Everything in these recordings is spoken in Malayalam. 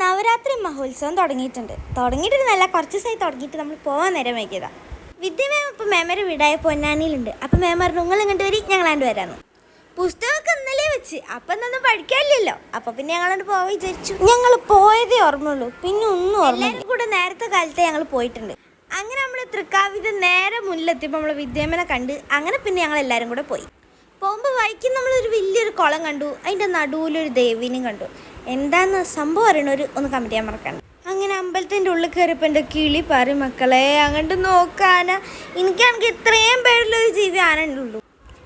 നവരാത്രി മഹോത്സവം തുടങ്ങിയിട്ടൊന്നല്ല കുറച്ച് ദിവസമായി തുടങ്ങിയിട്ട് നമ്മൾ പോകാൻ നേരം വൈകിയതാണ്. വിദ്യമേം ഇപ്പം മേമരെ വീടായ പൊന്നാനിയിലുണ്ട്. അപ്പം മേം പറഞ്ഞു നിങ്ങൾ ഇങ്ങോട്ട് വരി, ഞങ്ങളാണ്ട് വരാമെന്ന്. പുസ്തകമൊക്കെ ഇന്നലെ വെച്ച് അപ്പം എന്നൊന്നും പഠിക്കാനില്ലല്ലോ. അപ്പം പിന്നെ ഞങ്ങളോട് പോകാൻ വിചാരിച്ചു. ഞങ്ങൾ പോയതേ ഓർമ്മയുള്ളൂ, പിന്നെ ഒന്നും ഓർമ്മയില്ല. കൂടെ നേരത്തെ കാലത്തെ ഞങ്ങൾ പോയിട്ടുണ്ട്. അങ്ങനെ നമ്മൾ തൃക്കാവിത് നേരെ മുന്നിലെത്തിയപ്പോൾ നമ്മൾ വിദ്യമേനെ കണ്ട്. അങ്ങനെ പിന്നെ ഞങ്ങൾ എല്ലാവരും കൂടെ പോയി. പോകുമ്പോൾ വഴിക്ക് നമ്മളൊരു വലിയൊരു കുളം കണ്ടു. അതിൻ്റെ നടുവിലൊരു ദേവീനെയും കണ്ടു. എന്താന്ന് സംഭവം അറിയണവർ ഒന്ന് കമൻറ്റ് ചെയ്യാൻ മറക്കണ്ട. അങ്ങനെ അമ്പലത്തിൻ്റെ ഉള്ളിൽ കയറിയപ്പോൾ എൻ്റെ കിളി പറ മക്കളെ അങ്ങോട്ട് നോക്കാനാ. എനിക്കാണെങ്കിൽ ഇത്രയും പേരുള്ളൊരു ജീവി ആനയുള്ളൂ.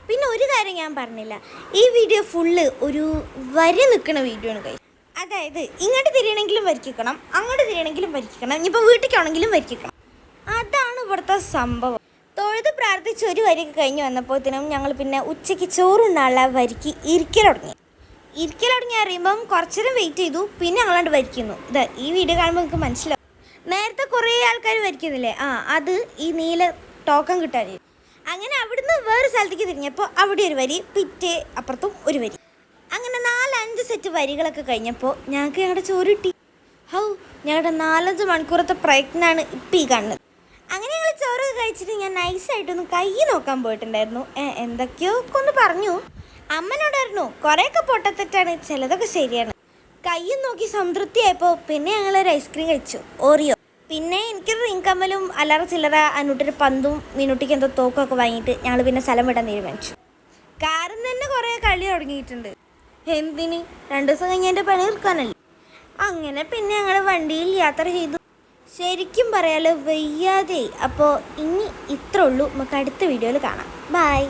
പിന്നെ ഒരു കാര്യം ഞാൻ പറഞ്ഞില്ല, ഈ വീഡിയോ ഫുള്ള് ഒരു വരി നിൽക്കുന്ന വീഡിയോ ആണ് കൈ. അതായത് ഇങ്ങോട്ട് തിരിയണമെങ്കിലും വരിക്കണം, അങ്ങോട്ട് തിരിയണമെങ്കിലും വരിക്കണം, ഇനിയിപ്പോൾ വീട്ടിലേക്കാണെങ്കിലും വരിക്കണം. അതാണ് ഇവിടുത്തെ സംഭവം. തൊഴുത് പ്രാർത്ഥിച്ച് ഒരു വരിക്ക് കഴിഞ്ഞ് വന്നപ്പോഴത്തേനും ഞങ്ങൾ പിന്നെ ഉച്ചയ്ക്ക് ചോറുണ്ടാനുള്ള വരിക്ക് ഇരിക്കൽ തുടങ്ങി അറിയുമ്പം കുറച്ചേരം വെയിറ്റ് ചെയ്തു. പിന്നെ ഞങ്ങളാണ്ട് വരിക്കുന്നു. ഈ വീഡിയോ കാണുമ്പോൾ നിങ്ങൾക്ക് മനസ്സിലാവും. നേരത്തെ കുറേ ആൾക്കാർ വരിക്കുന്നില്ലേ, അത് ഈ നീല ടോക്കൺ കിട്ടാൻ. അങ്ങനെ അവിടുന്ന് വേറെ സ്ഥലത്തേക്ക് തിരിഞ്ഞപ്പോൾ അവിടെ ഒരു വരി, പിറ്റേ അപ്പുറത്തും ഒരു വരി. അങ്ങനെ 4-5 സെറ്റ് വരികളൊക്കെ കഴിഞ്ഞപ്പോൾ ഞങ്ങളുടെ ചോറ് കിട്ടി. ഞങ്ങളുടെ 4-5 മണിക്കൂറത്തെ പ്രയത്നമാണ് ഇപ്പം ഈ കാണുന്നത്. അങ്ങനെ ഞങ്ങൾ ചോറൊക്കെ കഴിച്ചിട്ട് ഞാൻ നൈസായിട്ടൊന്ന് കൈ നോക്കാൻ പോയിട്ടുണ്ടായിരുന്നു. എന്തൊക്കെയോ ഒന്ന് പറഞ്ഞു. അമ്മനോടായിരുന്നു കുറേയൊക്കെ പൊട്ടത്തെറ്റാണ്, ചിലതൊക്കെ ശരിയാണ്. കയ്യും നോക്കി സംതൃപ്തിയായപ്പോൾ പിന്നെ ഞങ്ങളൊരു ഐസ്ക്രീം കഴിച്ചു, ഓറിയോ. പിന്നെ എനിക്കൊരു റിംഗ് കമ്മലും അല്ലറ ചില്ലറ അന്നൂട്ടൊരു പന്തും മീനുട്ടിക്ക് എന്തോ തോക്കൊക്കെ വാങ്ങിയിട്ട് ഞങ്ങൾ പിന്നെ സ്ഥലം വിടാൻ തീരുമാനിച്ചു. കാറിൽ തന്നെ കുറേ കളി തുടങ്ങിയിട്ടുണ്ട്. എന്തിന് 2 ദിവസം കഴിഞ്ഞ് എൻ്റെ പണി തീർക്കാനല്ലേ. അങ്ങനെ പിന്നെ ഞങ്ങൾ വണ്ടിയിൽ യാത്ര ചെയ്തു. ശരിക്കും പറയാലോ വയ്യാതെ. അപ്പോൾ ഇനി ഇത്രേ ഉള്ളൂ. നമുക്ക് അടുത്ത വീഡിയോയിൽ കാണാം. ബൈ.